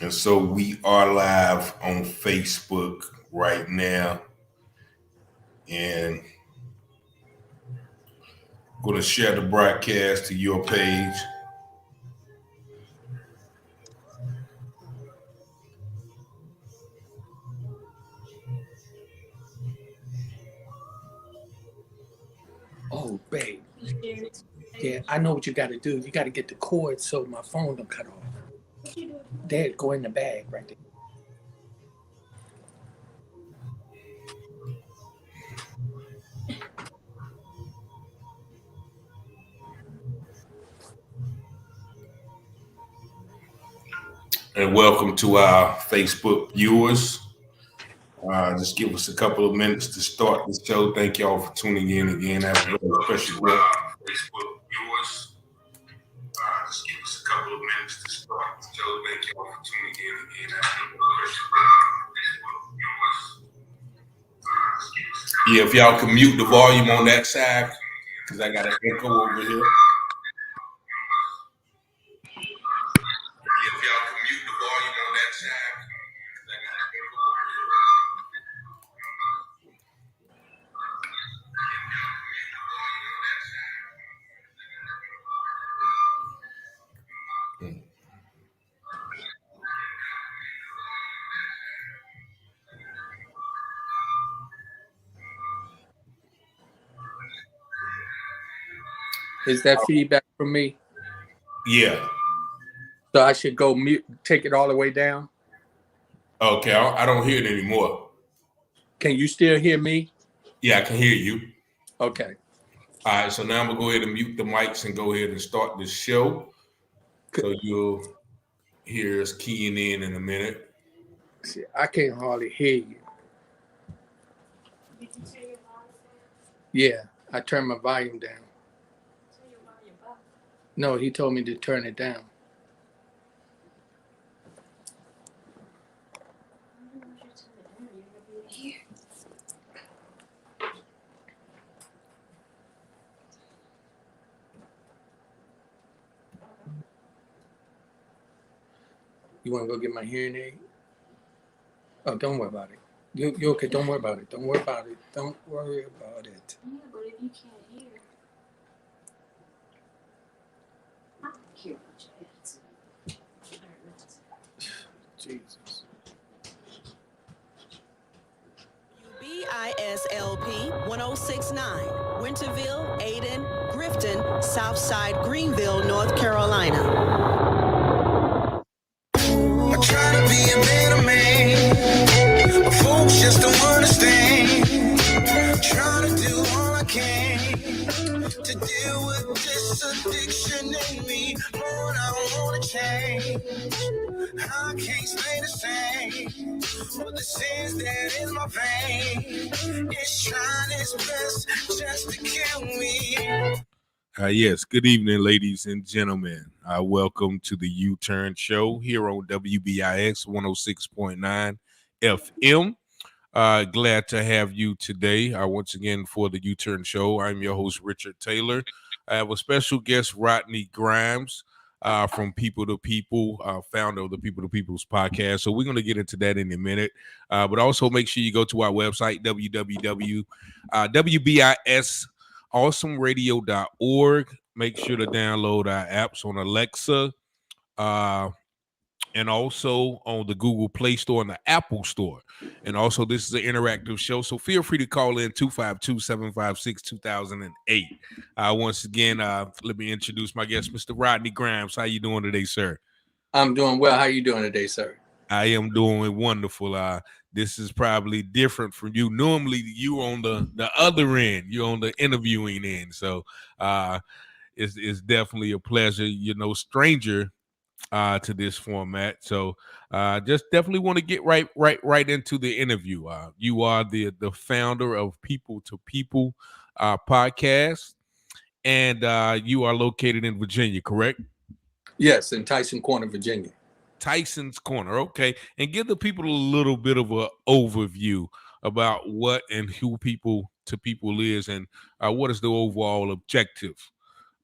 And so we are live on Facebook right now. And I'm going to share the broadcast to your page. Oh, babe. Yeah, I know what you got to do. You got to get the cord so my phone don't cut off. There, go in the bag right there. And welcome to our Facebook viewers. Just give us a couple of minutes to start the show. Thank y'all for tuning in again. Have a very special Facebook viewers. Just give us a couple of minutes to start the show. Thank y'all for tuning in again. Have a very special viewers. Yeah, if y'all can mute the volume on that side, because I got an echo over here. If y'all can mute the volume on that side, because I got an echo over here. Is that feedback from me? Yeah. So I should go mute, take it all the way down? Okay, I don't hear it anymore. Can you still hear me? Yeah, I can hear you. Okay. All right, so now I'm going to go ahead and mute the mics and go ahead and start the show. So you'll hear us keying in a minute. See, I can't hardly hear you. Did you turn your volume down? Yeah, I turned my volume down. Turn your volume up. No, he told me to turn it down. Why don't you turn it down? You're gonna be here. You want to go get my hearing aid? Oh, don't worry about it. You okay? Don't worry about it. Don't worry about it. Don't worry about it. Yeah, but if you can't hear, I don't care what your attitude. Jesus. BISLP 1069, Winterville, Ayden, Grifton, Southside, Greenville, North Carolina. I'm trying to be a better man, but folks just don't understand. Trying to do all I can to deal with this addiction in me. Lord, I want to change. I can't stay the same. But the sins that in my vein is trying its best just to kill me. Yes, good evening, ladies and gentlemen. Welcome to the UTurn Show here on WBIX 106.9 FM. Glad to have you today. Once again for the UTurn Show. I'm your host, Richard Taylor. I have a special guest, Rodney Grimes, from People to People, founder of the People to People's podcast. So we're going to get into that in a minute. But also make sure you go to our website, www.wbisawesomeradio.org. Make sure to download our apps on Alexa, and also on the Google Play Store and the Apple Store. And also, this is an interactive show, so feel free to call in 252-756-2008. Once again, let me introduce my guest, Mr. Rodney Grimes. How you doing today, sir? I'm doing well. How you doing today, sir? I am doing wonderful. This is probably different from you. Normally, you on the other end. You're on the interviewing end. So it's definitely a pleasure. You're no stranger to this format. So just definitely want to get right into the interview. You are the founder of People to People podcast, and you are located in Virginia, correct? Yes, in Tyson Corner, Virginia. Tyson's Corner, okay. And give the people a little bit of an overview about what and who People to People is, and what is the overall objective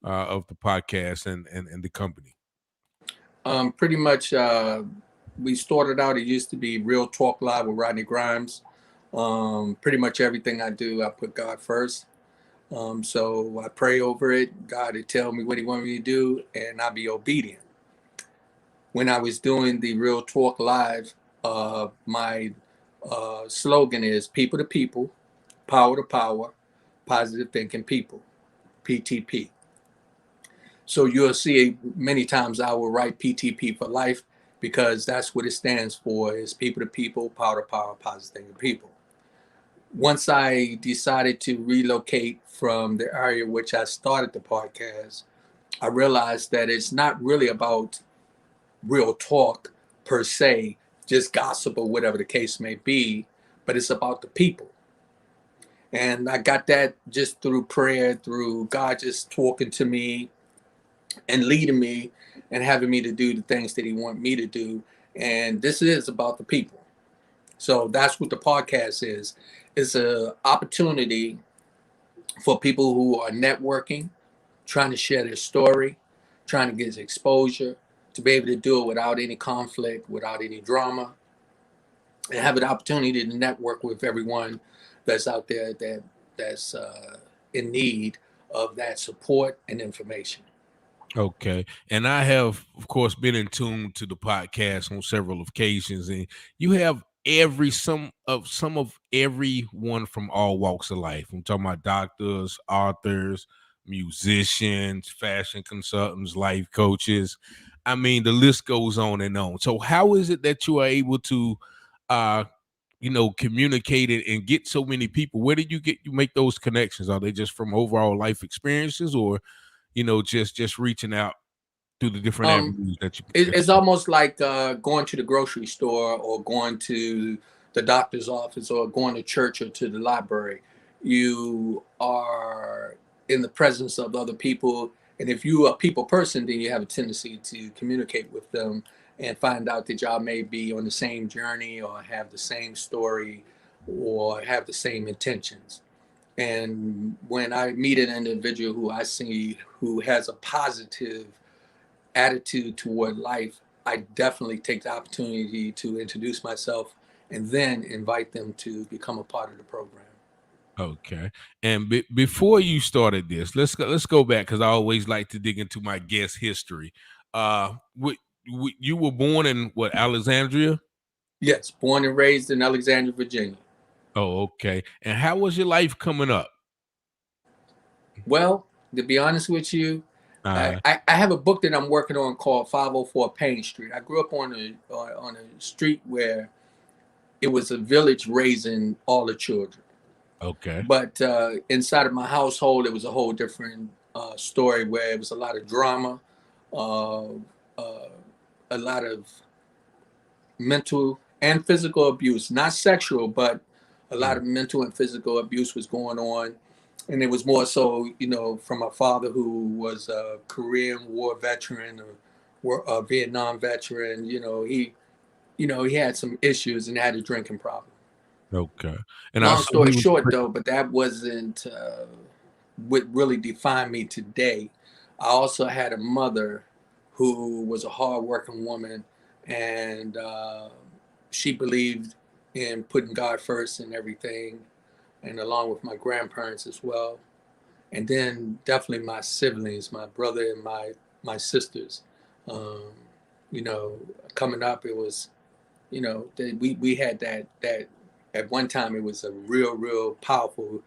of the podcast and the company. Pretty much we started out, it used to be Real Talk Live with Rodney Grimes. Pretty much everything I do, I put God first. So I pray over it. God would tell me what he wanted me to do, and I'll be obedient. When I was doing the Real Talk Live, my slogan is people to people, power to power, positive thinking people, PTP. So you'll see many times I will write PTP for life because that's what it stands for, is people to people, power to power, positive thinking people. Once I decided to relocate from the area which I started the podcast, I realized that it's not really about real talk per se, just gossip or whatever the case may be, but it's about the people. And I got that just through prayer, through God just talking to me and leading me and having me to do the things that he wants me to do. And this is about the people. So that's what the podcast is. It's an opportunity for people who are networking, trying to share their story, trying to get exposure, to be able to do it without any conflict, without any drama, and have an opportunity to network with everyone that's out there that's in need of that support and information. Okay. And I have, of course, been in tune to the podcast on several occasions, and you have some of everyone from all walks of life. I'm talking about doctors, authors, musicians, fashion consultants, life coaches. I mean, the list goes on and on. So how is it that you are able to communicate it and get so many people? Where did you make those connections? Are they just from overall life experiences, or just reaching out through the different Um, avenues that it's almost like going to the grocery store or going to the doctor's office or going to church or to the library. You are in the presence of other people. And if you are a people person, then you have a tendency to communicate with them and find out that y'all may be on the same journey or have the same story or have the same intentions. And when I meet an individual who I see who has a positive attitude toward life, I definitely take the opportunity to introduce myself and then invite them to become a part of the program. Okay. And before you started this, let's go back, because I always like to dig into my guest history. You were born in what, Alexandria? Yes, born and raised in Alexandria, Virginia. Oh, okay. And how was your life coming up? Well, to be honest with you, Uh, I have a book that I'm working on called 504 Payne Street. I grew up on a street where it was a village raising all the children. okay. But inside of my household, it was a whole different story where it was a lot of drama, uh, uh, a lot of mental and physical abuse, not sexual, but a lot of mental and physical abuse was going on. And it was more so, from a father who was a Korean War veteran or a Vietnam veteran. He had some issues and had a drinking problem. Okay. And Long also story short, though, but that wasn't what really defined me today. I also had a mother who was a hardworking woman, and she believed in putting God first in everything, and along with my grandparents as well. And then definitely my siblings, my brother and my sisters. Um, Coming up, it was, we had that at one time it was a real powerful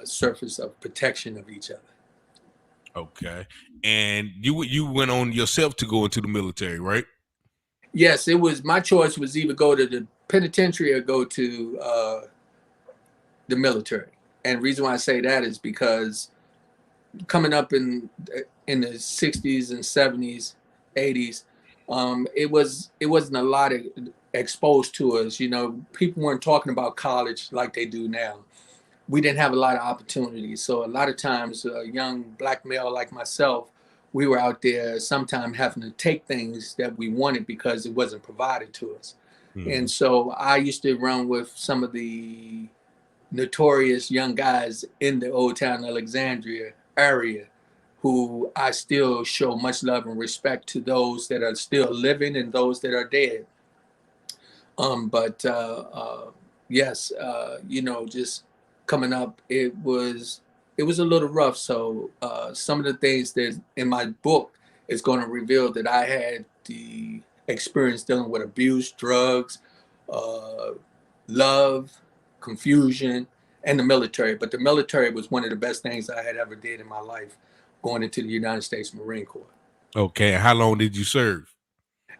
surface of protection of each other. Okay. And you went on yourself to go into the military, right? Yes, it was, my choice was either go to the penitentiary or go to the military. And the reason why I say that is because coming up in the 60s and 70s, 80s, it wasn't a lot of exposed to us. People weren't talking about college like they do now. We didn't have a lot of opportunities. So a lot of times, a young black male like myself, we were out there sometimes having to take things that we wanted because it wasn't provided to us. Mm-hmm. And so I used to run with some of the notorious young guys in the Old Town Alexandria area who I still show much love and respect to those that are still living and those that are dead. But yes, just coming up, it was a little rough. So some of the things that in my book is going to reveal that I had the experience dealing with abuse, drugs, uh, love, confusion, and the military. But the military was one of the best things I had ever did in my life, going into the United States Marine Corps. Okay. How long did you serve?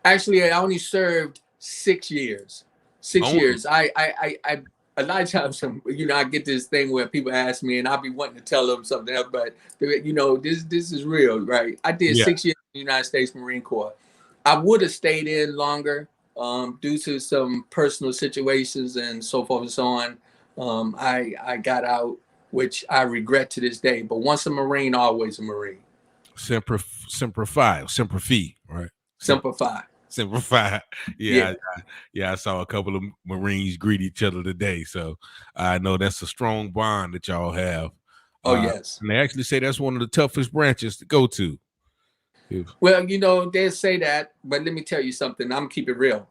Actually, I only served 6 years. 6 years. I a lot of times, I get this thing where people ask me, and I'll be wanting to tell them something else, but this is real, right? I did Yeah. 6 years in the United States Marine Corps. I would have stayed in longer, due to some personal situations and so forth and so on. I got out, which I regret to this day. But once a Marine, always a Marine. Semper Fi, right? Simplify. Simplify. Yeah. Yeah, I saw a couple of Marines greet each other today. So I know that's a strong bond that y'all have. Oh, yes. And they actually say that's one of the toughest branches to go to. Well, they say that, but let me tell you something. I'm gonna keep it real.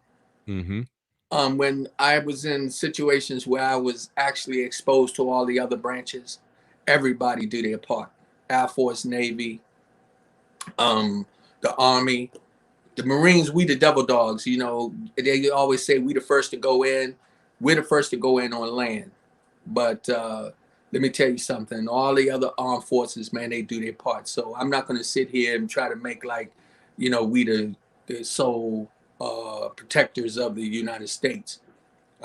Mm-hmm. When I was in situations where I was actually exposed to all the other branches, everybody do their part. Air Force, Navy, the Army, the Marines, we the devil dogs. They always say we the first to go in. We're the first to go in on land. But let me tell you something. All the other armed forces, man, they do their part. So I'm not going to sit here and try to make like, we the sole protectors of the United States.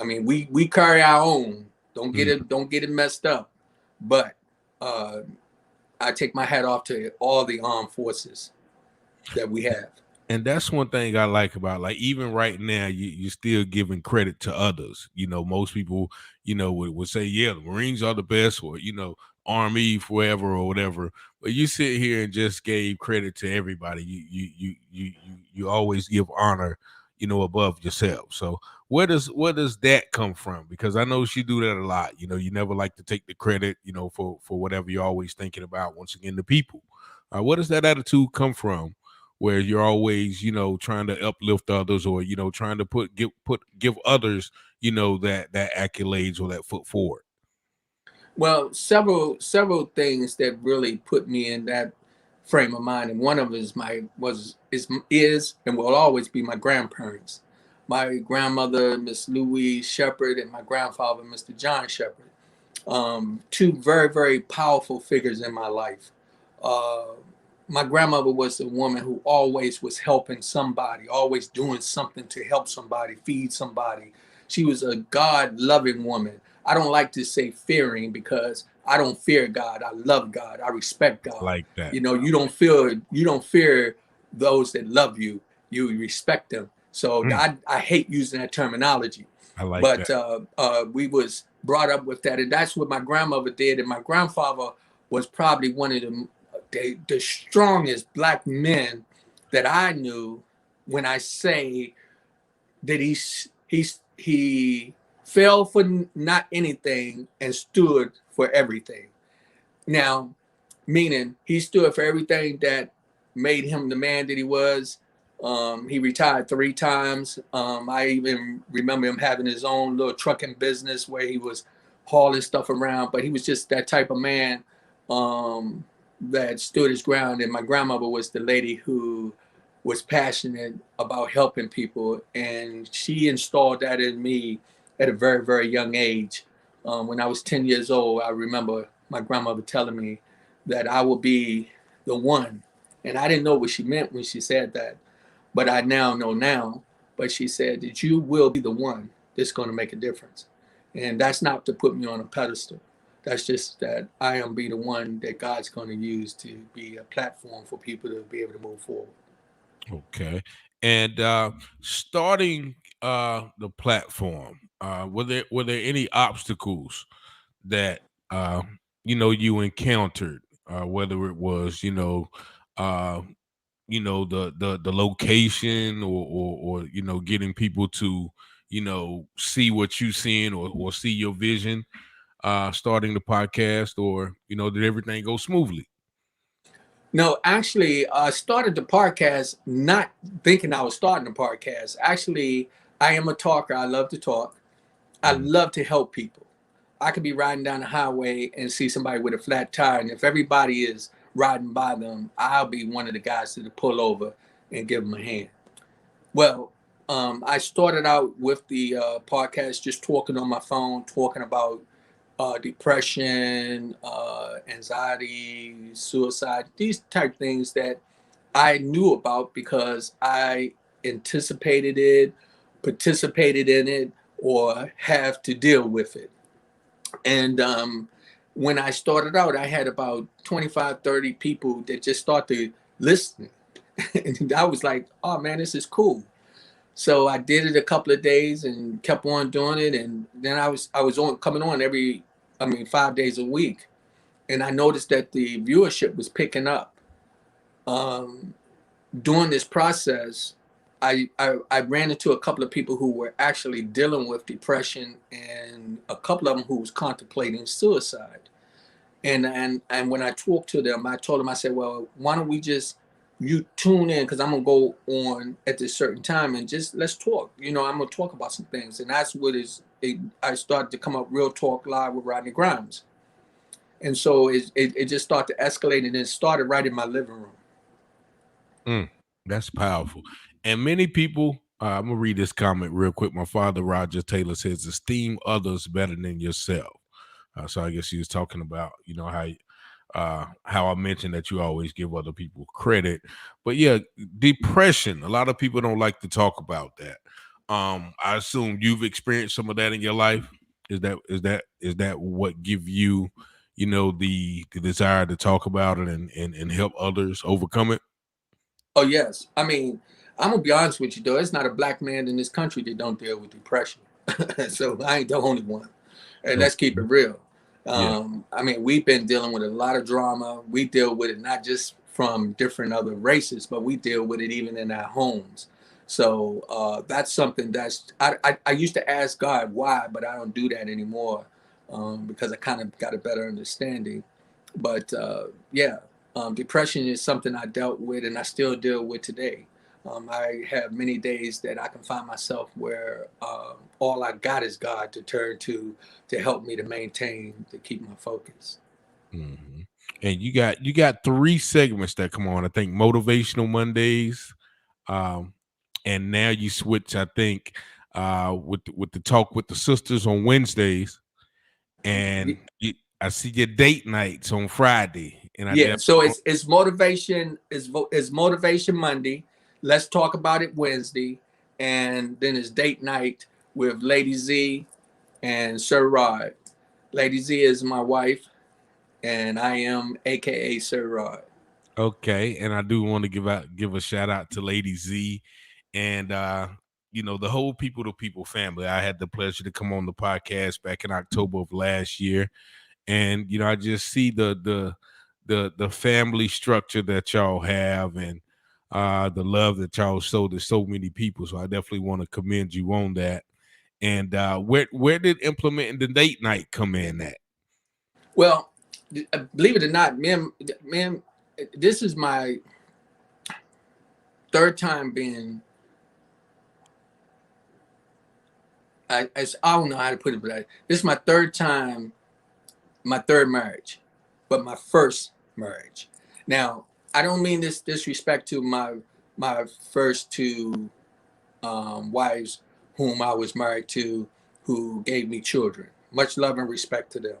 I mean, we carry our own. Don't get it messed up. But I take my hat off to all the armed forces that we have. And that's one thing I like about, like, even right now, you're still giving credit to others. Most people, would say, yeah, the Marines are the best, or, Army forever or whatever. But you sit here and just gave credit to everybody. You always give honor, above yourself. So where does that come from? Because I know she do that a lot. You never like to take the credit, for whatever you're always thinking about. Once again, the people. Where does that attitude come from, where you're always, trying to uplift others, or, trying to give others, that accolades or that foot forward? Well, several things that really put me in that frame of mind, and one of them is and will always be my grandparents. My grandmother, Miss Louise Shepherd, and my grandfather, Mr. John Shepherd. Two very, very powerful figures in my life. Uh, my grandmother was a woman who always was helping somebody, always doing something to help somebody, feed somebody. She was a God-loving woman. I don't like to say fearing, because I don't fear God. I love God. I respect God. Like that. You don't fear those that love you. You respect them. So I hate using that terminology. I like But that. we was brought up with that, and that's what my grandmother did. And my grandfather was probably one of the strongest black men that I knew. When I say that he fell for not anything and stood for everything. Now, meaning he stood for everything that made him the man that he was. He retired 3 times. I even remember him having his own little trucking business where he was hauling stuff around, but he was just that type of man that stood his ground. And my grandmother was the lady who was passionate about helping people, and she installed that in me at a very, very young age. When I was 10 years old, I remember my grandmother telling me that I would be the one. And I didn't know what she meant when she said that, but I now know now. But she said that you will be the one that's going to make a difference. And that's not to put me on a pedestal. That's just that I am be the one that God's going to use to be a platform for people to be able to move forward. Okay. And starting the platform, were there any obstacles that you encountered, whether it was the location, or getting people to see what you seeing, or see your vision, starting the podcast, or did everything go smoothly? No, actually, I started the podcast not thinking I was starting a podcast. Actually, I am a talker. I love to talk. I Mhm. love to help people. I could be riding down the highway and see somebody with a flat tire, and if everybody is riding by them, I'll be one of the guys to pull over and give them a hand. Well, I started out with the podcast just talking on my phone, talking about depression, anxiety, suicide, these type things that I knew about because I anticipated it, participated in it, or have to deal with it. And when I started out, I had about 25, 30 people that just started listening. And I was like, oh man, this is cool. So I did it a couple of days and kept on doing it. And then I was on coming on every, I mean, 5 days a week. And I noticed that the viewership was picking up. Um, During this process, I ran into a couple of people who were actually dealing with depression and a couple of them who was contemplating suicide. And when I talked to them, I told them, I said, well, why don't we just you tune in because I'm gonna go on at this certain time and just let's talk. I'm gonna talk about some things, and that's what I started to come up real talk live with Rodney Grimes, and so it just started to escalate, and it started right in my living room. Mm, that's powerful. And many people, I'm gonna read this comment real quick. My father, Roger Taylor, says, "Esteem others better than yourself." So I guess he was talking about, how I mentioned that you always give other people credit. But yeah, depression. A lot of people don't like to talk about that. I assume you've experienced some of that in your life. Is that what give you, the desire to talk about it and help others overcome it? Oh yes, I mean, I'm gonna be honest with you though. It's not a black man in this country that don't deal with depression, so I ain't the only one. And let's keep it Okay. real. Yeah. I mean, we've been dealing with a lot of drama. We deal with it not just from different other races, but we deal with it even in our homes. So that's something I used to ask God why, but I don't do that anymore because I kind of got a better understanding. But yeah, depression is something I dealt with and I still deal with today. I have many days that I can find myself where all I got is God to turn to help me to maintain, to keep my focus. hmm And you got three segments that come on. I think Motivational Mondays, um, and now you switch. I think with the talk with the sisters on Wednesdays, and I see your date nights on Friday, and I Yeah, def- so it's motivation is motivation Monday. Let's talk about it Wednesday, and then it's date night with Lady Z and Sir Rod. Lady Z is my wife, and I am AKA Sir Rod. Okay, and I do want to give a shout out to Lady Z and the whole People to People family. I had the pleasure to come on the podcast back in October of last year, and I just see the family structure that y'all have and the love that y'all show to so many people. So I definitely want to commend you on that. And where did implementing the date night come in at? Well, believe it or not, man, this is my third time being. I don't know how to put it, but this is my third time, my third marriage, but my first marriage. Now, I don't mean this disrespect to my first two wives, whom I was married to, who gave me children. Much love and respect to them.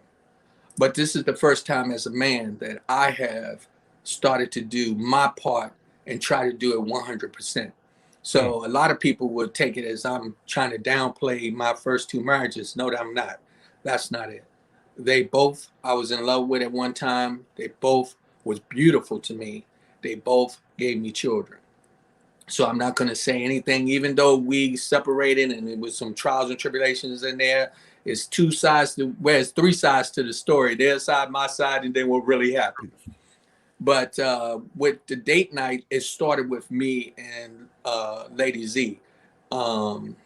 But this is the first time as a man that I have started to do my part and try to do it 100%. Mm, So a lot of people would take it as I'm trying to downplay my first two marriages. No, I'm not. That's not it. They both I was in love with at one time. They both was beautiful to me. They both gave me children. So I'm not going to say anything, even though we separated and it was some trials and tribulations in there. It's two sides to where it's three sides to the story. Their side, my side, and then we're really happy. But with the date night, it started with me and Lady Z. Um,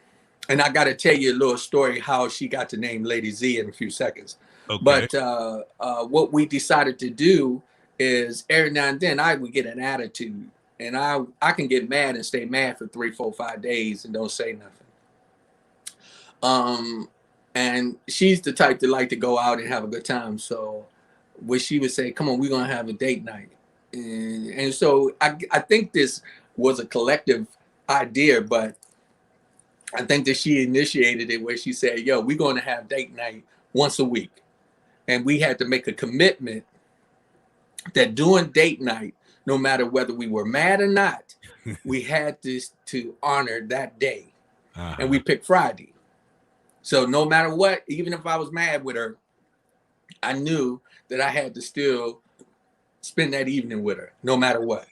and I got to tell you a little story how she got the name Lady Z in a few seconds. okay. But what we decided to do is every now and then I would get an attitude, and I can get mad and stay mad for 3, 4, 5 days and don't say nothing. And she's the type to like to go out and have a good time. So what she would say, come on, we're gonna have a date night. And so I think this was a collective idea, but I think that she initiated it where she said, yo, we're gonna have date night once a week. And we had to make a commitment that during date night, no matter whether we were mad or not, we had to honor that day. And we picked Friday. So no matter what, even if I was mad with her, I knew that I had to still spend that evening with her, no matter what.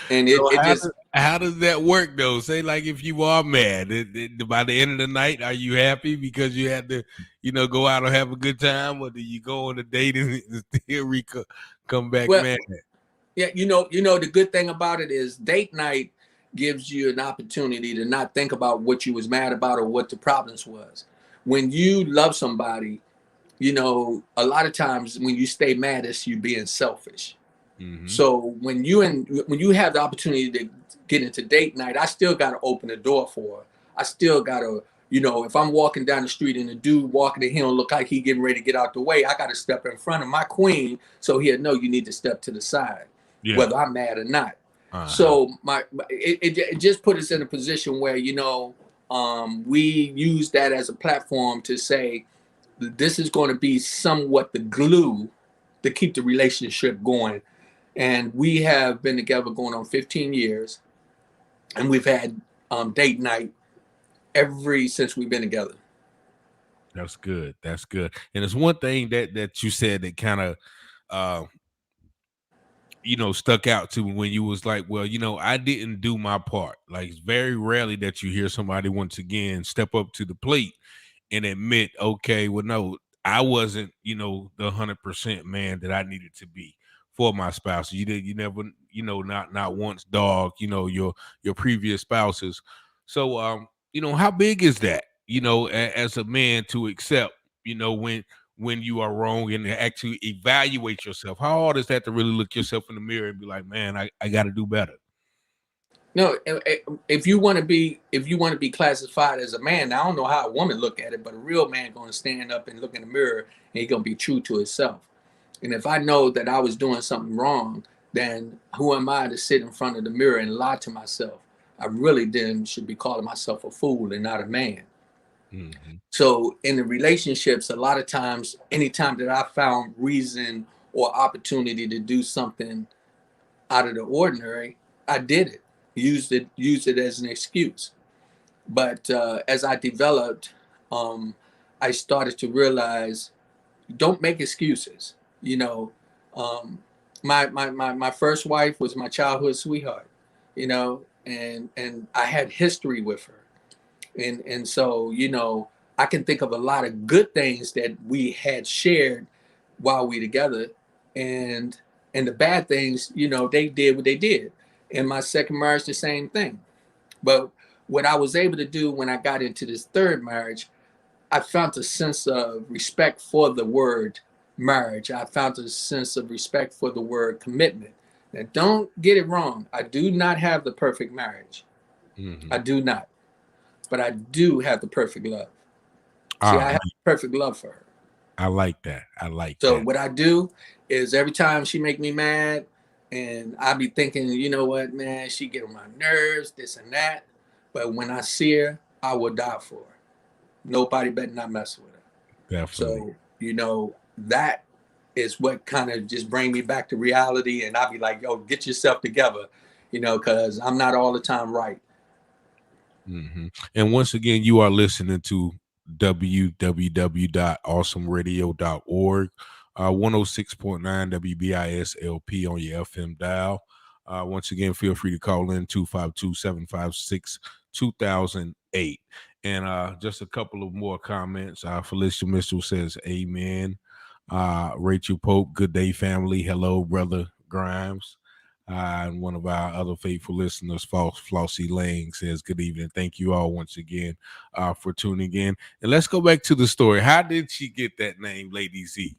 And how does that work though? Say like if you are mad, by the end of the night, are you happy because you had to, go out and have a good time, or do you go on a date and still come back mad? Yeah, the good thing about it is date night gives you an opportunity to not think about what you was mad about or what the problems was. When you love somebody, a lot of times when you stay mad, it's you being selfish. Mm-hmm. So when you have the opportunity to get into date night, I still got to open the door for her. I still got to, if I'm walking down the street and the dude walking to him look like he getting ready to get out the way, I got to step in front of my queen so he'll know you need to step to the side, whether I'm mad or not. So it just put us in a position where, we use that as a platform to say, this is going to be somewhat the glue to keep the relationship going. And we have been together going on 15 years, and we've had date night since we've been together. That's good. That's good. And it's one thing that you said that kind of, stuck out to me when you was like, well, I didn't do my part. Like, it's very rarely that you hear somebody once again step up to the plate and admit, okay, well, no, I wasn't, the 100% man that I needed to be for my spouse. You never, not once dog, your previous spouses. So, how big is that, as a man to accept, when you are wrong and actually evaluate yourself? How hard is that to really look yourself in the mirror and be like, man, I got to do better? No, if you want to be classified as a man, I don't know how a woman look at it, but a real man going to stand up and look in the mirror and he's going to be true to himself. And if I know that I was doing something wrong, then who am I to sit in front of the mirror and lie to myself? I really then should be calling myself a fool and not a man. Mm-hmm. So in the relationships, a lot of times, anytime that I found reason or opportunity to do something out of the ordinary, I did it, used it as an excuse. But as I developed, I started to realize, don't make excuses. My first wife was my childhood sweetheart, and I had history with her. And so, I can think of a lot of good things that we had shared while we together, and the bad things, they did what they did. In my second marriage, the same thing. But what I was able to do when I got into this third marriage, I found a sense of respect for the word marriage. I found a sense of respect for the word commitment. Now, don't get it wrong. I do not have the perfect marriage. Mm-hmm. I do not. But I do have the perfect love. See, I have perfect love for her. I like that. So what I do is every time she make me mad, and I be thinking, you know what, man, she get on my nerves, this and that. But when I see her, I will die for her. Nobody better not mess with her. Definitely. So, that is what kind of just bring me back to reality. And I'll be like, yo, get yourself together, because I'm not all the time right. Mm-hmm. And once again, you are listening to www.awesomeradio.org, 106.9 WBIS-LP on your FM dial. Once again, feel free to call in 252-756-2008. And just a couple of more comments. Felicia Mitchell says, amen. Rachel Pope, good day, family. Hello, brother Grimes. And one of our other faithful listeners, Flossie Lang, says, good evening. Thank you all once again for tuning in. And let's go back to the story. How did she get that name, Lady Z?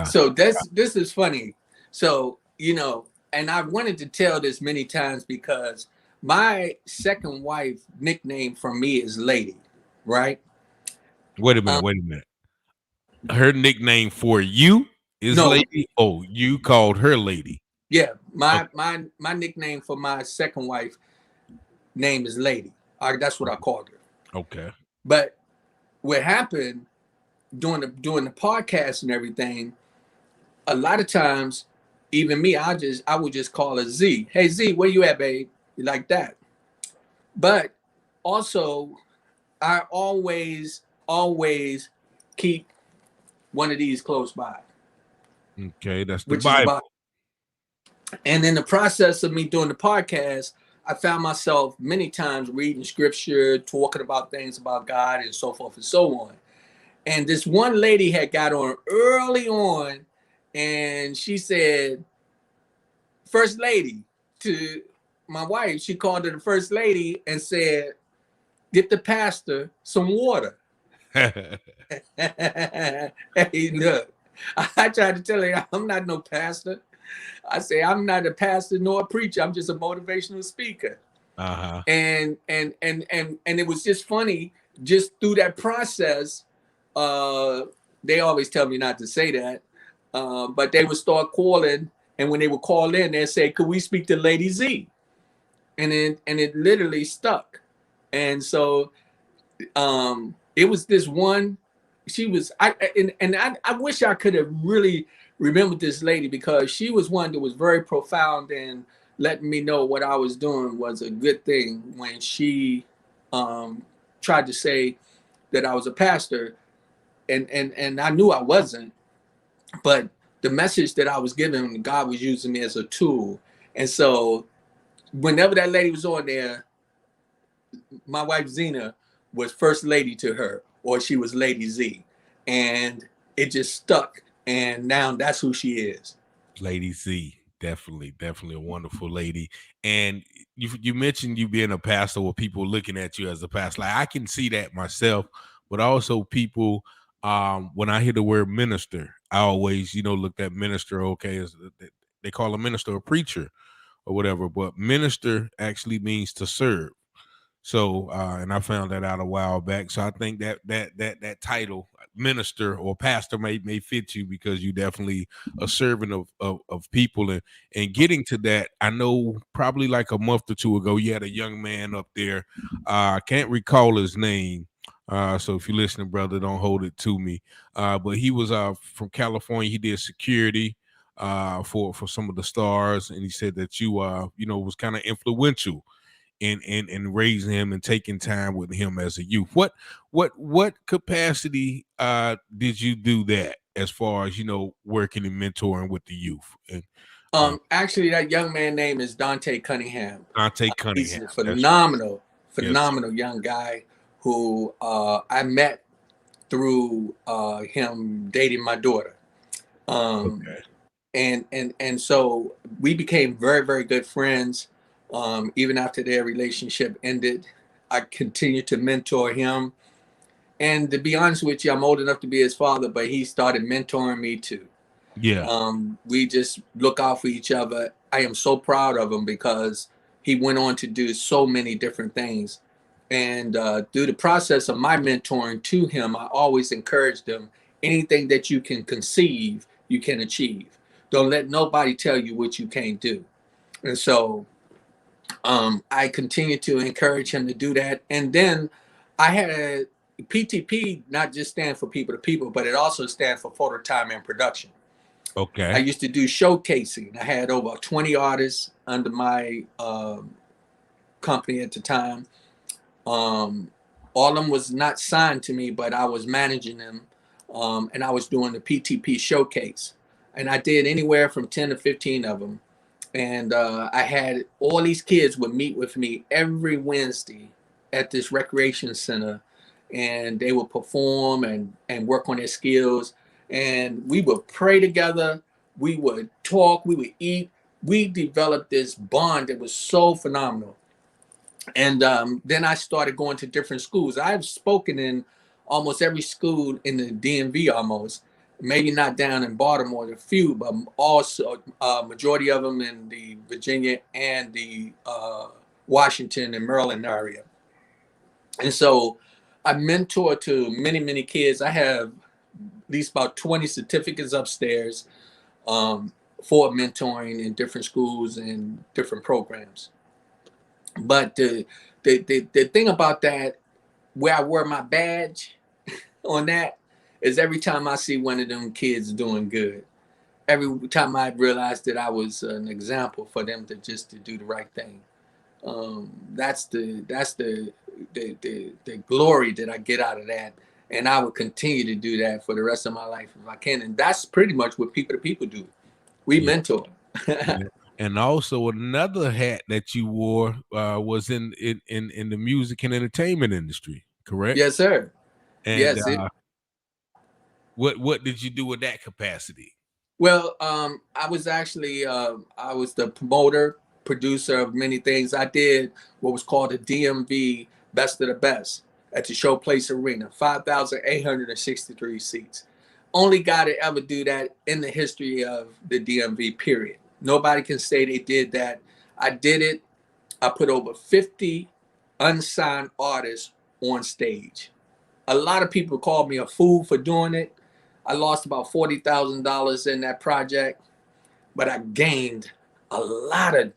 So this is funny. So, and I wanted to tell this many times because my second wife nickname for me is Lady, right? Wait a minute. Um, Wait a minute. Her nickname for you is no, Lady. Oh, you called her Lady. yeah, my Okay. my nickname for my second wife name is Lady. That's what I called her. Okay. But what happened doing the podcast and everything, a lot of times, even me, I would just call her Z. Hey Z, where you at, babe? Like that. But also, I always keep one of these close by, Okay. That's the which is the Bible. Bible. And in the process of me doing the podcast, I found myself many times reading scripture, talking about things about God and so forth and so on. And this one lady had got on early on and she said, First Lady, to my wife. She called her the First Lady and said, get the pastor some water. Hey, look, I tried to tell her I'm not no pastor. I say I'm not a pastor nor a preacher. I'm just a motivational speaker. Uh-huh. And it was just funny. Just through that process, they always tell me not to say that, but they would start calling, and when they would call in, they'd say, "Could we speak to Lady Z?" And it literally stuck. And so it was this one. She was I wish I could have really remembered this lady because she was one that was very profound and letting me know what I was doing was a good thing when she tried to say that I was a pastor and I knew I wasn't, but the message that I was giving, God was using me as a tool. And so whenever that lady was on there, my wife Zena was First Lady to her, or she was Lady Z, and it just stuck. And now that's who she is. Lady Z, definitely a wonderful lady. And you mentioned you being a pastor or people looking at you as a pastor. Like I can see that myself, but also people when I hear the word minister, I always, look at minister, okay, as they call a minister a preacher or whatever, but minister actually means to serve. So, and I found that out a while back. So I think that title, minister or pastor, may fit you because you definitely a servant of people. And getting to that, I know probably like a month or two ago, you had a young man up there. I can't recall his name. So if you're listening, brother, don't hold it to me. But he was from California. He did security for some of the stars, and he said that you was kind of influential in raising him and taking time with him as a youth. What capacity did you do that as far as working and mentoring with the youth? And Actually, that young man name is Dante Cunningham. Dante He's Cunningham. a phenomenal Yes. young guy who I met through him dating my daughter. Okay. And so we became very, very good friends. Even after their relationship ended, I continued to mentor him. And to be honest with you, I'm old enough to be his father, but he started mentoring me too. Yeah. We just look out for each other. I am so proud of him because he went on to do so many different things. And through the process of my mentoring to him, I always encouraged him, anything that you can conceive, you can achieve. Don't let nobody tell you what you can't do. And so I continue to encourage him to do that. And then I had a PTP, not just stand for people to people, but it also stands for photo time and production. I Okay. used to do showcasing. I had over 20 artists under my company at the time. All of them was not signed to me, but I was managing them, and I was doing the PTP showcase. And I did anywhere from 10 to 15 of them. And I had all these kids would meet with me every Wednesday at this recreation center, and they would perform and work on their skills. And we would pray together. We would talk. We would eat. We developed this bond that was so phenomenal. And then I started going to different schools. I've spoken in almost every school in the DMV almost. maybe not down in Baltimore, a few, but also majority of them in the Virginia and the Washington and Maryland area. And so I mentor to many, many kids. I have at least about 20 certificates upstairs for mentoring in different schools and different programs. But the thing about that, where I wear my badge on that, is every time I see one of them kids doing good, every time I realized that I was an example for them to do the right thing. That's the glory that I get out of that, and I will continue to do that for the rest of my life if I can. And that's pretty much what people to people do. We mentor. Yeah. And also another hat that you wore was in the music and entertainment industry, correct? Yes, sir. And Yes. what did you do with that capacity? Well, I was actually I was the promoter, producer of many things. I did what was called the DMV Best of the Best at the Showplace Arena, 5,863 seats. Only guy to ever do that in the history of the DMV, period. Nobody can say they did that. I did it. I put over 50 unsigned artists on stage. A lot of people called me a fool for doing it. I lost about $40,000 in that project, but I gained a lot of.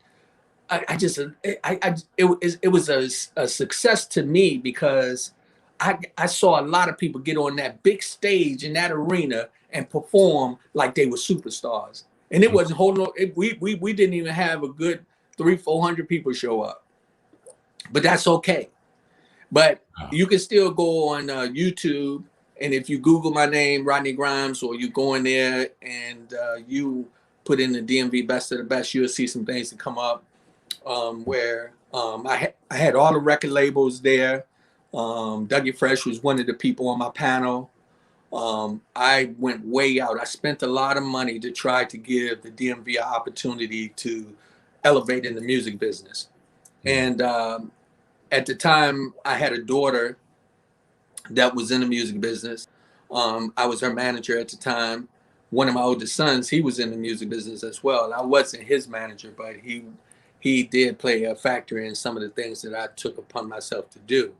It was a success to me because I saw a lot of people get on that big stage in that arena and perform like they were superstars, and it wasn't holding on. We didn't even have a good 300-400 people show up, but that's okay. But you can still go on YouTube. And if you Google my name, Rodney Grimes, or you go in there and you put in the DMV Best of the Best, you'll see some things that come up where I had all the record labels there. Dougie Fresh was one of the people on my panel. I went way out. I spent a lot of money to try to give the DMV an opportunity to elevate in the music business. And at the time, I had a daughter that was in the music business. I was her manager at the time. One of my oldest sons, he was in the music business as well. I wasn't his manager, but he did play a factor in some of the things that I took upon myself to do.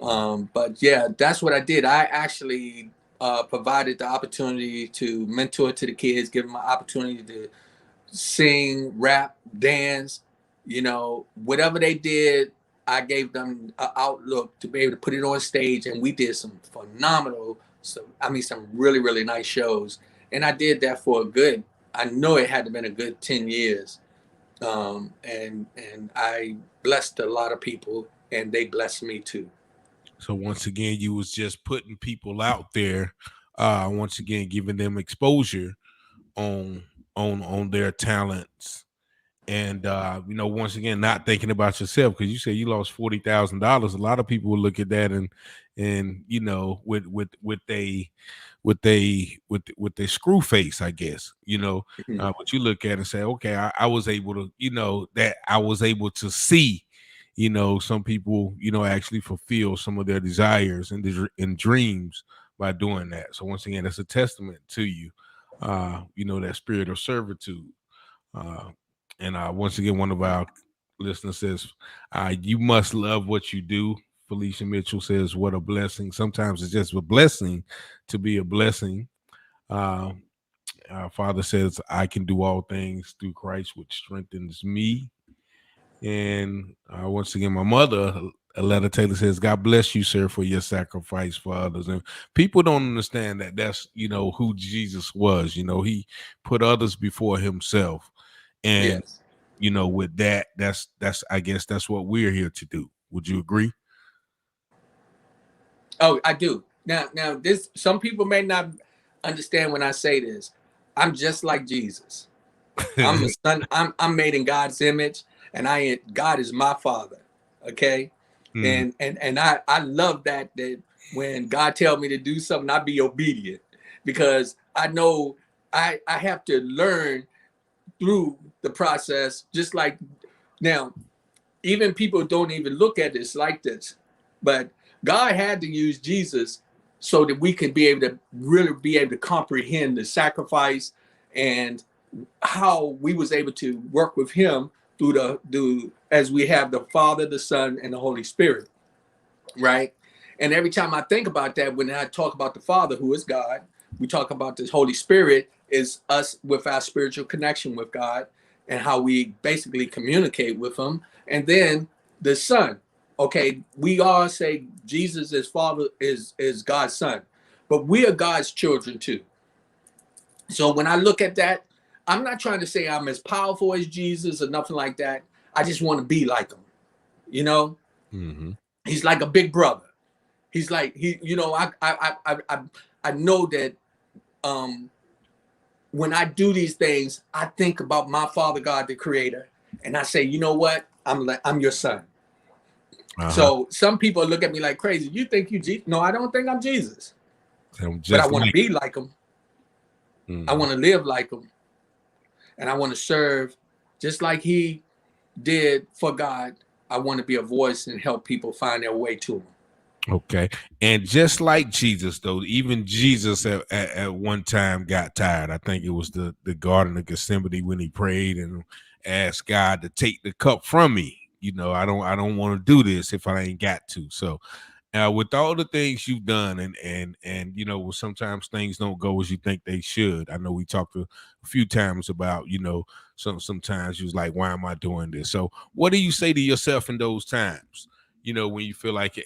But yeah, that's what I did. I actually provided the opportunity to mentor to the kids, give them an opportunity to sing, rap, dance, whatever they did. I gave them an outlook to be able to put it on stage, and we did some phenomenal, some really, really nice shows. And I did that for I know it had to been a good 10 years. And I blessed a lot of people, and they blessed me too. So once again, you was just putting people out there, once again, giving them exposure on their talents. And once again, not thinking about yourself, because you say you lost $40,000. A lot of people will look at that and with their screw face, I guess. But you look at it and say, okay, I was able to, that I was able to see, some people, actually fulfill some of their desires and dreams by doing that. So once again, that's a testament to you, that spirit of servitude. And once again, one of our listeners says, you must love what you do. Felicia Mitchell says, what a blessing. Sometimes it's just a blessing to be a blessing. Our Father says, I can do all things through Christ, which strengthens me. And once again, my mother, Aletta Taylor, says, God bless you, sir, for your sacrifice for others. And people don't understand that that's, who Jesus was. He put others before himself. And, yes. With that, that's, I guess that's what we're here to do. Would you agree? Oh, I do. Now this, some people may not understand when I say this. I'm just like Jesus. I'm a son. I'm made in God's image, and God is my father. Okay. And I love that when God tells me to do something, I be obedient, because I know I have to learn through the process. Just like now, even people don't even look at this like this, but God had to use Jesus so that we could be able to really be able to comprehend the sacrifice and how we was able to work with him through as we have the Father, the Son, and the Holy Spirit, right? And every time I think about that, when I talk about the Father, who is God, we talk about the Holy Spirit is us with our spiritual connection with God and how we basically communicate with him. And then the Son. Okay, we all say Jesus is Father, is God's Son, but we are God's children too. So when I look at that, I'm not trying to say I'm as powerful as Jesus or nothing like that. I just want to be like him. You know, he's like a big brother. He's like I know that when I do these things, I think about my Father God, the Creator, and I say, you know what? I'm your son. So some people look at me like crazy. You think you Jesus? No, I don't think I'm Jesus. But I want to be like him. I want to live like him. And I want to serve just like he did for God. I want to be a voice and help people find their way to him. Okay. And just like Jesus, though, even Jesus at one time got tired. I think it was the Garden of Gethsemane when he prayed and asked God to take the cup from me. You know, I don't want to do this if I ain't got to. So with all the things you've done and you know, sometimes things don't go as you think they should. I know we talked a few times about, you know, sometimes you was like, why am I doing this? So what do you say to yourself in those times? You know, when you feel like,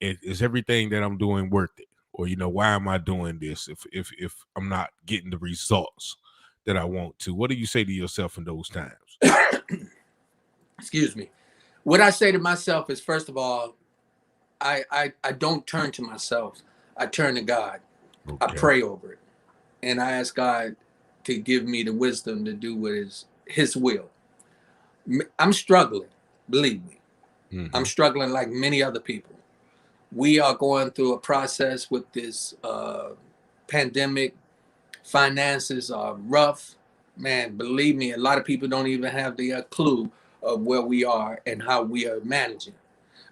is everything that I'm doing worth it? Or, you know, why am I doing this if I'm not getting the results that I want to? What do you say to yourself in those times? Excuse me. What I say to myself is, first of all, I don't turn to myself. I turn to God. Okay. I pray over it. And I ask God to give me the wisdom to do what is his will. I'm struggling, believe me. I'm struggling like many other people. We are going through a process with this pandemic. Finances are rough. Man, believe me, a lot of people don't even have the clue of where we are and how we are managing.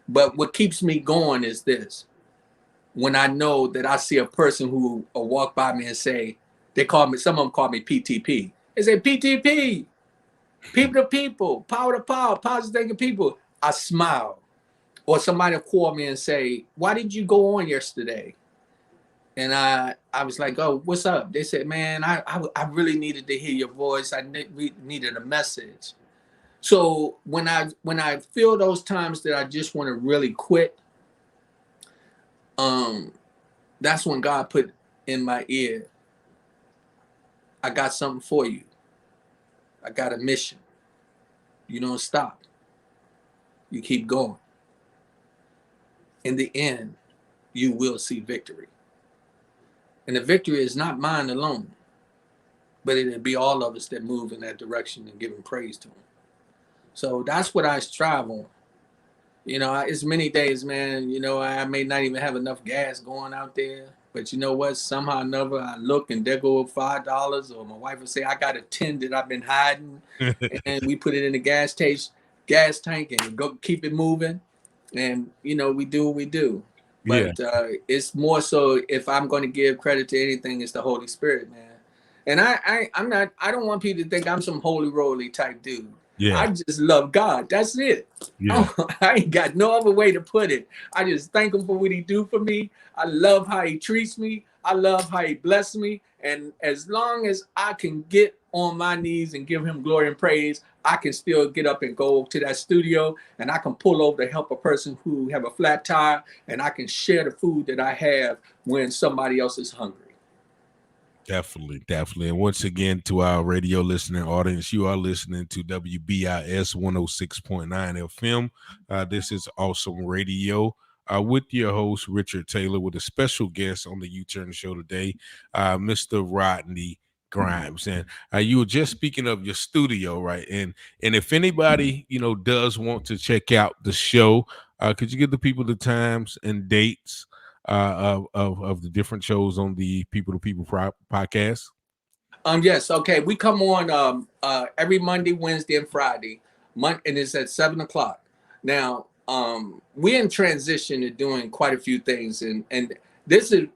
But what keeps me going is this. When I know that I see a person who will walk by me and say, some of them call me PTP. They say, PTP, people to people, power to power, positive thinking people. I smile. Or somebody will call me and say, why did you go on yesterday? And I was like, oh, what's up? They said, man, I really needed to hear your voice. I needed a message. So when I feel those times that I just want to really quit, that's when God put in my ear, I got something for you. I got a mission. You don't stop. You keep going. In the end, you will see victory. And the victory is not mine alone, but it'll be all of us that move in that direction and giving praise to him. So that's what I strive on. You know, it's many days, man, you know, I may not even have enough gas going out there, but you know what? Somehow or another, I look and there go $5, or my wife will say, I got a 10 that I've been hiding, and we put it in the gas tank and go keep it moving. And, you know, we do what we do. But it's more so, if I'm going to give credit to anything, it's the Holy Spirit, man. And I don't want people to think I'm some holy roly type dude. Yeah. I just love God. That's it. Yeah. I ain't got no other way to put it. I just thank him for what he do for me. I love how he treats me. I love how he blesses me. And as long as I can get on my knees and give him glory and praise, I can still get up and go to that studio, and I can pull over to help a person who have a flat tire, and I can share the food that I have when somebody else is hungry. Definitely. And once again, to our radio listening audience, you are listening to WBIS 106.9 FM. This is Awesome Radio with your host, Richard Taylor, with a special guest on the UTurn Show today, Mr. Rodney Grimes. And you were just speaking of your studio, right? And if anybody, you know, does want to check out the show, could you give the people the times and dates of the different shows on the People to People podcast? Yes. Okay. We come on every Monday, Wednesday, and Friday. And it's at 7:00. Now, we're in transition to doing quite a few things, and this is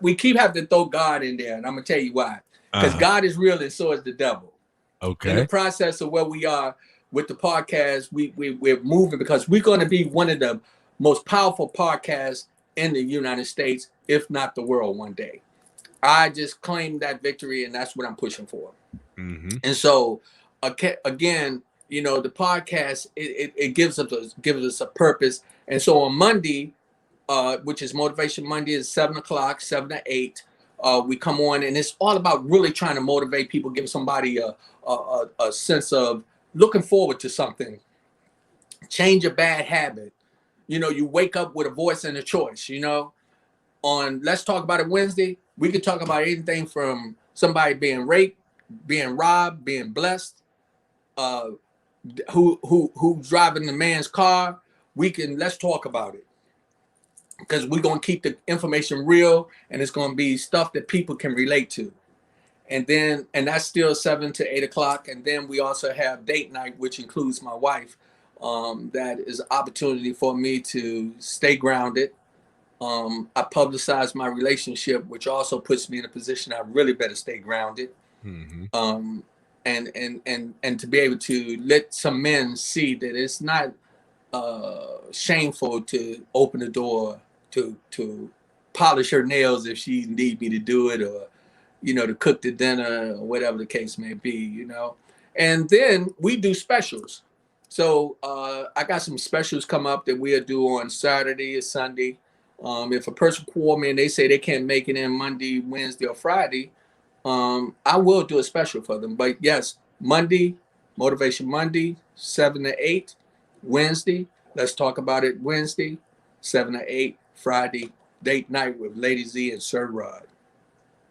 we keep having to throw God in there, and I'm gonna tell you why. Because God is real, and so is the devil. Okay. In the process of where we are with the podcast, we're moving because we're going to be one of the most powerful podcasts in the United States, if not the world, one day. I just claimed that victory, and that's what I'm pushing for. Mm-hmm. And so, again, you know, the podcast it gives us a purpose. And so on Monday, which is Motivation Monday, is 7:00, 7 to 8. We come on, and it's all about really trying to motivate people, give somebody a sense of looking forward to something, change a bad habit. You know, you wake up with a voice and a choice. You know, on Let's Talk About It Wednesday, we could talk about anything from somebody being raped, being robbed, being blessed, who's driving the man's car. Let's talk about it, because we're going to keep the information real, and it's going to be stuff that people can relate to. And that's still 7 to 8 o'clock. And then we also have date night, which includes my wife. That is an opportunity for me to stay grounded. I publicize my relationship, which also puts me in a position I really better stay grounded. Mm-hmm. And to be able to let some men see that it's not shameful to open the door to polish her nails if she need me to do it, or you know, to cook the dinner, or whatever the case may be, you know. And then we do specials. So I got some specials come up that we'll do on Saturday or Sunday. If a person call me and they say they can't make it in Monday, Wednesday, or Friday, I will do a special for them. But yes, Monday, Motivation Monday, 7 to 8. Wednesday, Let's Talk About It Wednesday, 7 to 8. Friday, date night with Lady Z and Sir Rod.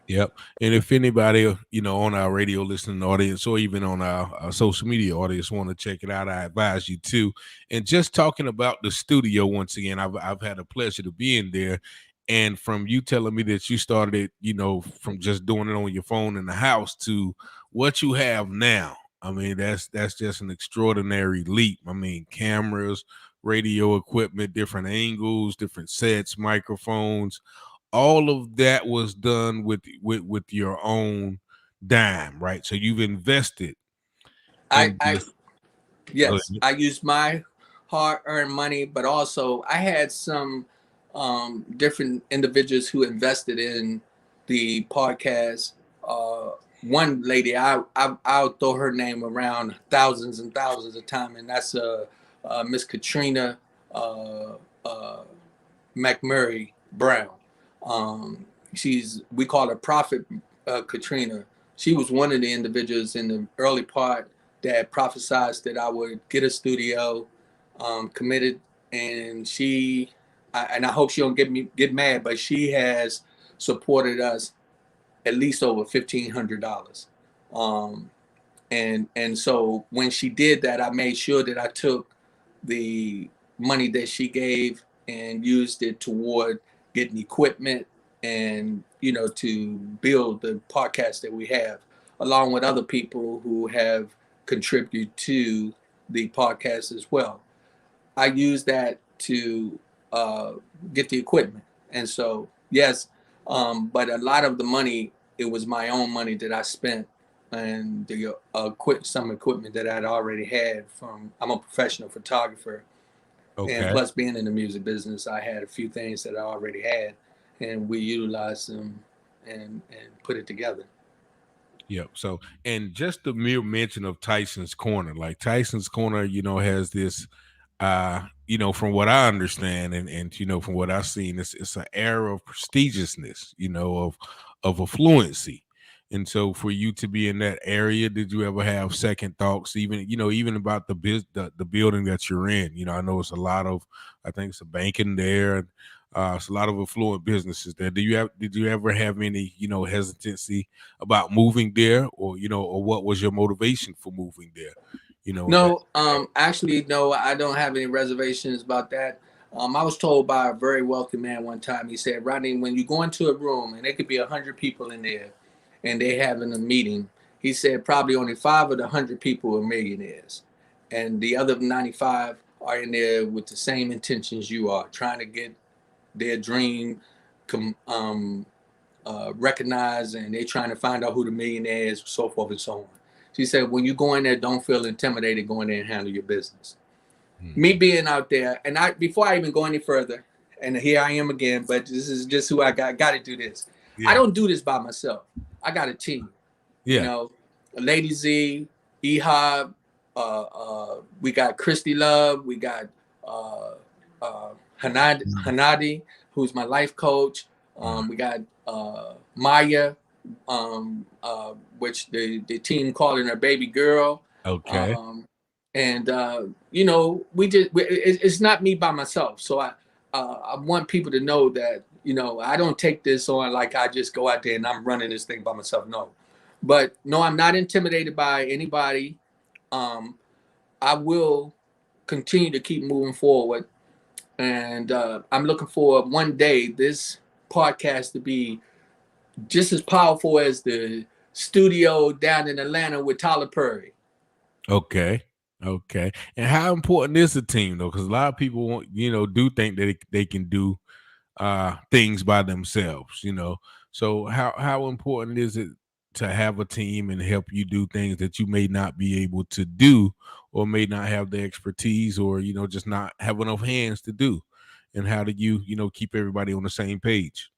Yep. And if anybody, you know, on our radio listening audience or even on our social media audience want to check it out, I advise you to. And just talking about the studio once again, I've had a pleasure to be in there. And from you telling me that you started it, you know, from just doing it on your phone in the house to what you have now, I mean, that's just an extraordinary leap. I mean, cameras, radio equipment, different angles, different sets, microphones, all of that was done with your own dime, right? So you've invested in this. Yes, I used my hard-earned money, but also I had some different individuals who invested in the podcast. One lady, I'll throw her name around thousands and thousands of times, and that's Miss Katrina McMurray Brown. We call her Prophet Katrina. She was one of the individuals in the early part that prophesied that I would get a studio, committed, and I hope she don't get mad, but she has supported us at least over $1,500. And so when she did that, I made sure that I took the money that she gave and used it toward getting equipment and, you know, to build the podcast that we have, along with other people who have contributed to the podcast as well. I use that to get the equipment. And so, yes, but a lot of the money, it was my own money that I spent, and the some equipment that I'd already had I'm a professional photographer. Okay. And plus being in the music business, I had a few things that I already had, and we utilized them and put it together. Yep. So, and just the mere mention of Tyson's Corner, like Tyson's Corner, you know, has this, you know, from what I understand and you know, from what I've seen, it's an air of prestigiousness, you know, of affluency. And so for you to be in that area, did you ever have second thoughts, even, you know, even about the building that you're in? You know, I know it's I think it's a banking there. It's a lot of affluent businesses there. Did you ever have any, you know, hesitancy about moving there, or, you know, or what was your motivation for moving there? You know, no, actually, no, I don't have any reservations about that. I was told by a very wealthy man one time, he said, Rodney, when you go into a room and there could be 100 people in there and they having a meeting, he said probably only 5 of the 100 people are millionaires. And the other 95 are in there with the same intentions you are, trying to get their dream recognized, and they're trying to find out who the millionaire is, so forth and so on. She said, when you go in there, don't feel intimidated. Go in there and handle your business. Me being out there, and before I even go any further, and here I am again, but this is just who I got to do this. Yeah. I don't do this by myself. I got a team. Yeah. You know, Lady Z, Ehab, we got Christy Love, we got Hanadi, who's my life coach. We got Maya, which the team calling her baby girl. Okay. And you know, it's not me by myself. So I want people to know that, you know, I don't take this on like I just go out there and I'm running this thing by myself. No, but no, I'm not intimidated by anybody. I will continue to keep moving forward, and I'm looking for one day this podcast to be just as powerful as the studio down in Atlanta with Tyler Perry. Okay. And how important is the team though? Because a lot of people want, you know, do think that they can do things by themselves, you know. So how important is it to have a team and help you do things that you may not be able to do, or may not have the expertise, or, you know, just not have enough hands to do? And how do you, you know, keep everybody on the same page?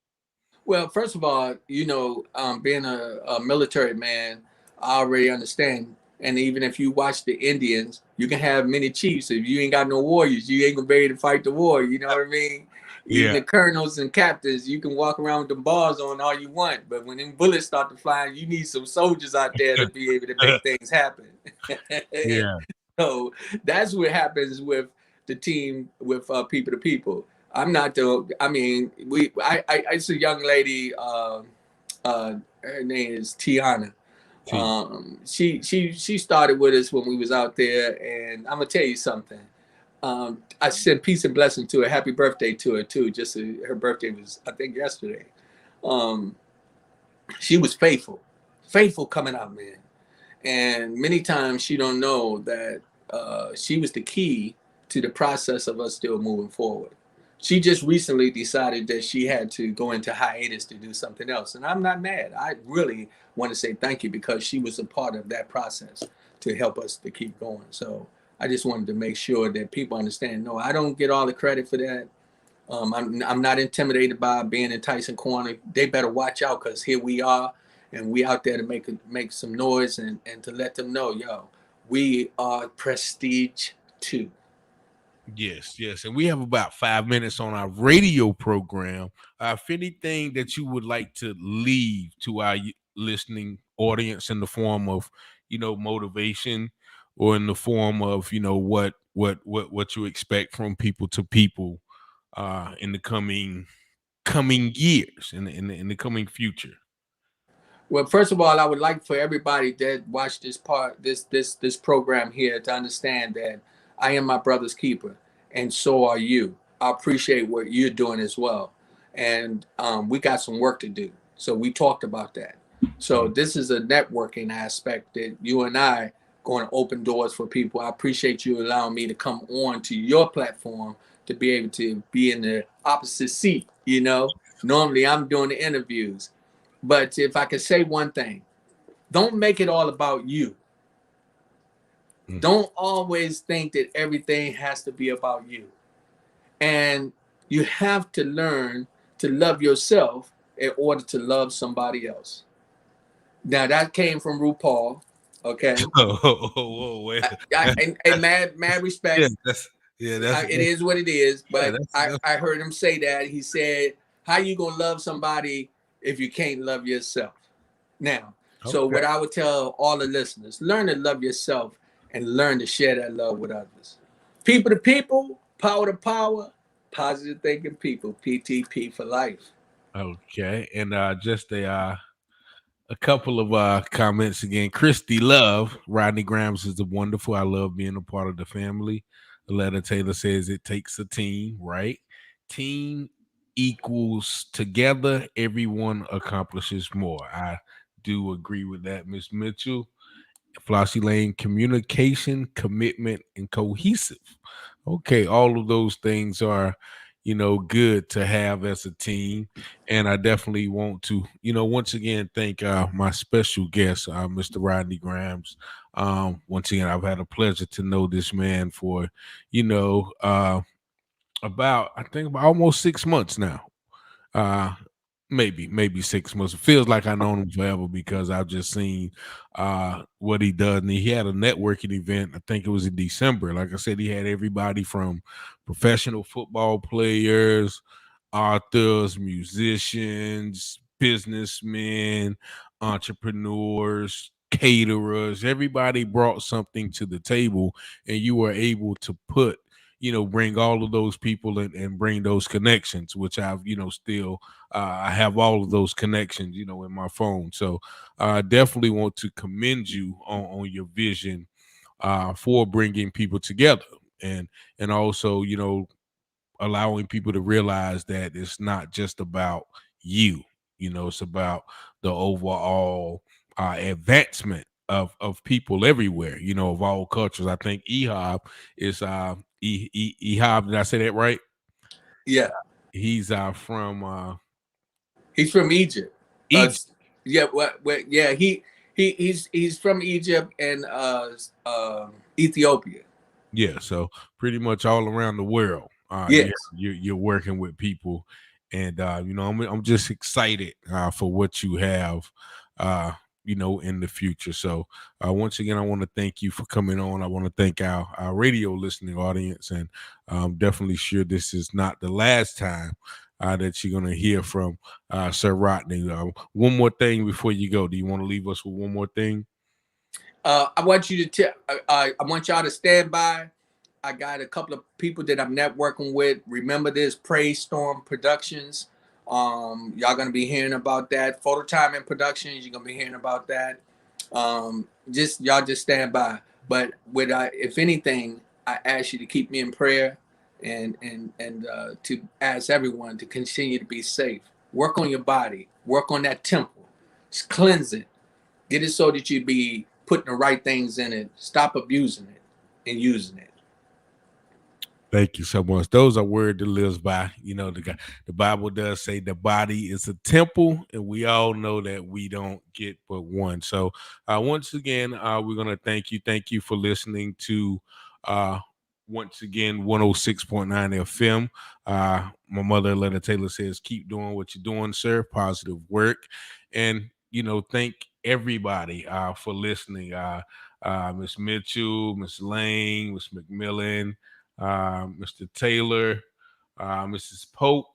Well, first of all, you know, being a military man, I already understand. And even if you watch the Indians, you can have many chiefs. If you ain't got no warriors, you ain't gonna be able to fight the war. You know what I mean? Even the colonels and captains, you can walk around with the bars on all you want, but when them bullets start to fly, you need some soldiers out there to be able to make things happen. Yeah. So that's what happens with the team, with people to people. I'm not the. I mean, it's a young lady. Her name is Tiana. She started with us when we was out there, and I'm gonna tell you something. I sent peace and blessing to her. Happy birthday to her too. Just her birthday was, I think, yesterday. She was faithful coming out, man. And many times she don't know that she was the key to the process of us still moving forward. She just recently decided that she had to go into hiatus to do something else. And I'm not mad. I really want to say thank you, because she was a part of that process to help us to keep going. So I just wanted to make sure that people understand, no, I don't get all the credit for that. I'm not intimidated by being in Tyson Corner. They better watch out, because here we are, and we out there to make some noise and to let them know, yo, we are prestige too. Yes. And we have about 5 minutes on our radio program. If anything that you would like to leave to our listening audience in the form of, you know, motivation, or in the form of, you know, what you expect from people to people in the coming years, in the coming future. Well, first of all, I would like for everybody that watched this program here to understand that I am my brother's keeper, and so are you. I appreciate what you're doing as well, and we got some work to do. So we talked about that. So this is a networking aspect that you and I going to open doors for people. I appreciate you allowing me to come on to your platform to be able to be in the opposite seat. You know, normally I'm doing the interviews. But if I could say one thing, don't make it all about you. Don't always think that everything has to be about you. And you have to learn to love yourself in order to love somebody else. Now, that came from RuPaul, okay? Wait. And mad respect. Yeah, it is what it is. But I heard him say that. He said, how you going to love somebody if you can't love yourself? Now, so what I would tell all the listeners, learn to love yourself and learn to share that love with others. People to people, power to power, positive thinking people, PTP for life. Okay. And just a couple of comments again. Christy Love, Rodney Grimes is wonderful. I love being a part of the family. Aletta Taylor says it takes a team, right? Team equals together, everyone accomplishes more. I do agree with that, Miss Mitchell. Flossie Lane, communication, commitment, and cohesive. Okay, all of those things are, good to have as a team. And I definitely want to, once again, thank my special guest, Mr. Rodney Grimes. Once again, I've had a pleasure to know this man for, about, I think, about almost 6 months now. Uh, maybe 6 months. It feels like I've known him forever because I've just seen what he does. And he had a networking event, I think it was in December. Like I said, he had everybody from professional football players, authors, musicians, businessmen, entrepreneurs, caterers. Everybody brought something to the table, and you were able to bring all of those people and bring those connections, which I've, still, I have all of those connections, in my phone. So I definitely want to commend you on your vision for bringing people together and also, allowing people to realize that it's not just about you, it's about the overall advancement of people everywhere, of all cultures. I think EHOB is EHOB, did I say that right? Yeah, He's from he's from Egypt. Egypt. Yeah, yeah, he's from Egypt and Ethiopia. Yeah, so pretty much all around the world, Yes. you're working with people, and I'm just excited for what you have, in the future. So once again, I want to thank you for coming on. I want to thank our radio listening audience, and I'm definitely sure this is not the last time that you're going to hear from Sir Rodney. One more thing before you go. Do you want to leave us with one more thing? I want you to tell. I want y'all to stand by. I got a couple of people that I'm networking with. Remember this, Praise Storm Productions. Y'all gonna be hearing about that. Photo Time and Productions. You're gonna be hearing about that. Just stand by. But if anything, I ask you to keep me in prayer, and to ask everyone to continue to be safe. Work on your body. Work on that temple. Just cleanse it. Get it so that you be putting the right things in it. Stop abusing it and using it. Thank you so much. Those are words that lives by. The Bible does say the body is a temple, and we all know that we don't get but one. So once again, we're gonna thank you. Thank you for listening to once again 106.9 FM. My mother Atlanta Taylor says, keep doing what you're doing, sir. Positive work. And thank everybody for listening. Miss Mitchell, Miss Lang, Miss McMillan, Mr. Taylor, Mrs. Pope,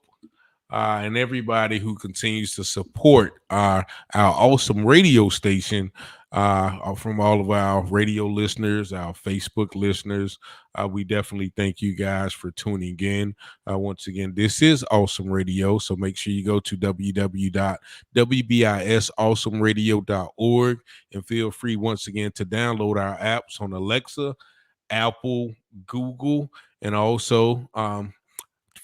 and everybody who continues to support our awesome radio station, from all of our radio listeners, our Facebook listeners. We definitely thank you guys for tuning in. Once again, this is Awesome Radio, so make sure you go to www.wbisawesomeradio.org and feel free once again to download our apps on Alexa, Apple, Google, and also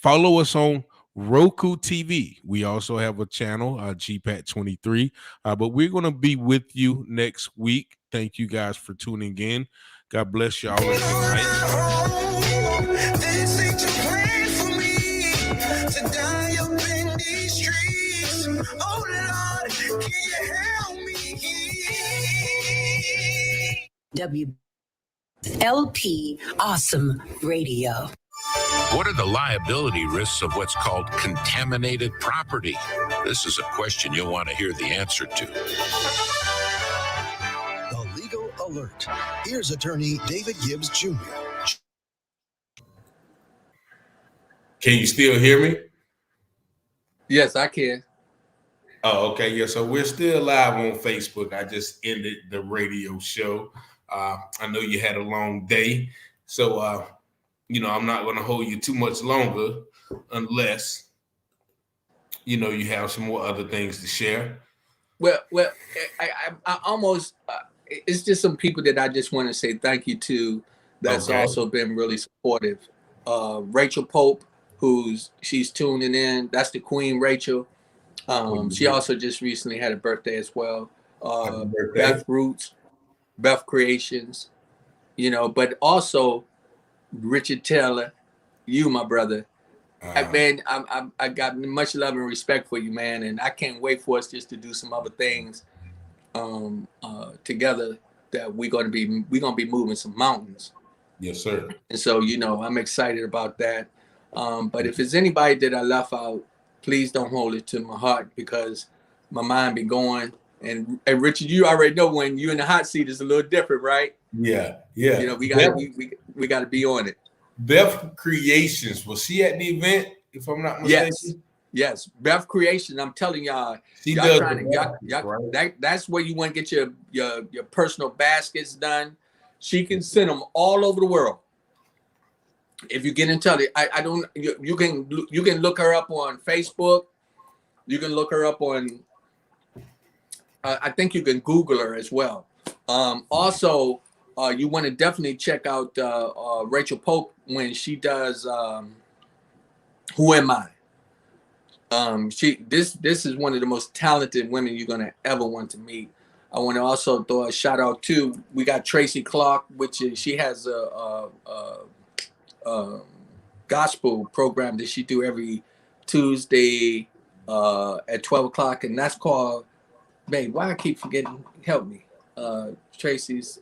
follow us on Roku TV. We also have a channel, GPAT23. But we're going to be with you next week. Thank you guys for tuning in. God bless y'all. This ain't your plan for me to die up in these streets. Oh Lord, can you help me? WLP Awesome Radio. What are the liability risks of what's called contaminated property? This is a question you'll want to hear the answer to. The Legal Alert. Here's attorney David Gibbs Jr. Can you still hear me? Yes, I can. Oh, okay. Yeah, so we're still live on Facebook. I just ended the radio show. I know you had a long day, so I'm not going to hold you too much longer unless you have some more other things to share. Well, I almost it's just some people that I just want to say thank you to. That's also been really supportive. Rachel Pope, she's tuning in. That's the Queen Rachel. She also just recently had a birthday as well. Beth Roots, Beth Creations, but also Richard Taylor, you, my brother, Man, I got much love and respect for you, man, and I can't wait for us just to do some other things together. That we're gonna be moving some mountains. Yes, sir. And so, I'm excited about that. But if it's anybody that I left out, please don't hold it to my heart, because my mind be going. And Richard, you already know when you're in the hot seat, it's a little different, right? Yeah. We got to be on it. Beth Creations, was she at the event? If I'm not mistaken. Yes. Beth Creation. I'm telling y'all, that's where you want to get your personal baskets done. She can send them all over the world. If you get in touch, you can look her up on Facebook. You can look her up on. I think you can Google her as well. Also, you want to definitely check out Rachel Pope when she does Who Am I? This is one of the most talented women you're gonna ever want to meet. I want to also throw a shout out to, we got Tracy Clark, which is, she has a gospel program that she do every Tuesday at 12 o'clock, and that's called, babe, why I keep forgetting, help me. Tracy's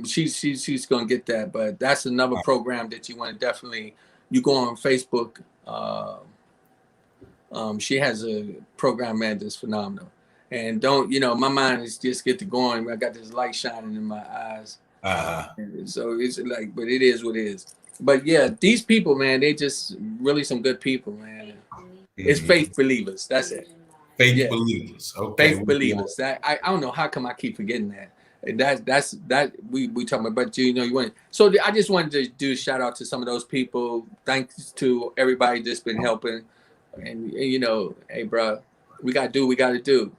she's gonna get that, but that's another program that you want to definitely, you go on Facebook. She has a program, man, that's phenomenal. And my mind is just get to going. I got this light shining in my eyes. So it's like, but it is what it is. But yeah, these people, man, they just really some good people, man. It's faith believers. That's it. Faith believers. Okay. Faith believers. That I don't know how come I keep forgetting that. And that's we talking about, but you want. So I just wanted to do a shout out to some of those people. Thanks to everybody that's been helping. And hey, bro, we gotta do what we gotta do.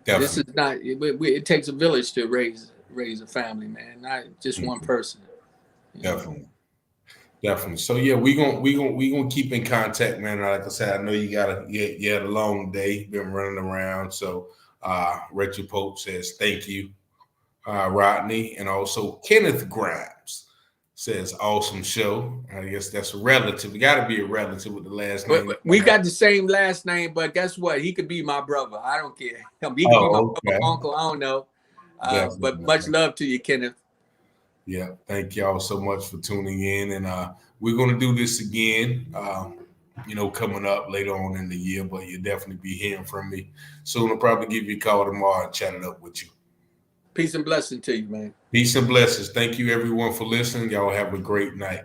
Definitely. This is not. It takes a village to raise a family, man. Not just one person. Definitely. So yeah, we gonna keep in contact, man. Like I said, I know you had a long day, been running around. So Rachel Pope says thank you, Rodney, and also Kenneth Grimes says awesome show. I guess that's a relative. It got to be a relative with the last name. We got the same last name, but guess what? He could be my brother. I don't care. He could be my uncle. I don't know. But much love to you, Kenneth. Yeah, thank y'all so much for tuning in, and we're gonna do this again. Coming up later on in the year, but you'll definitely be hearing from me soon. I'll probably give you a call tomorrow and chat it up with you. Peace and blessing to you, man. Peace and blessings. Thank you, everyone, for listening. Y'all have a great night.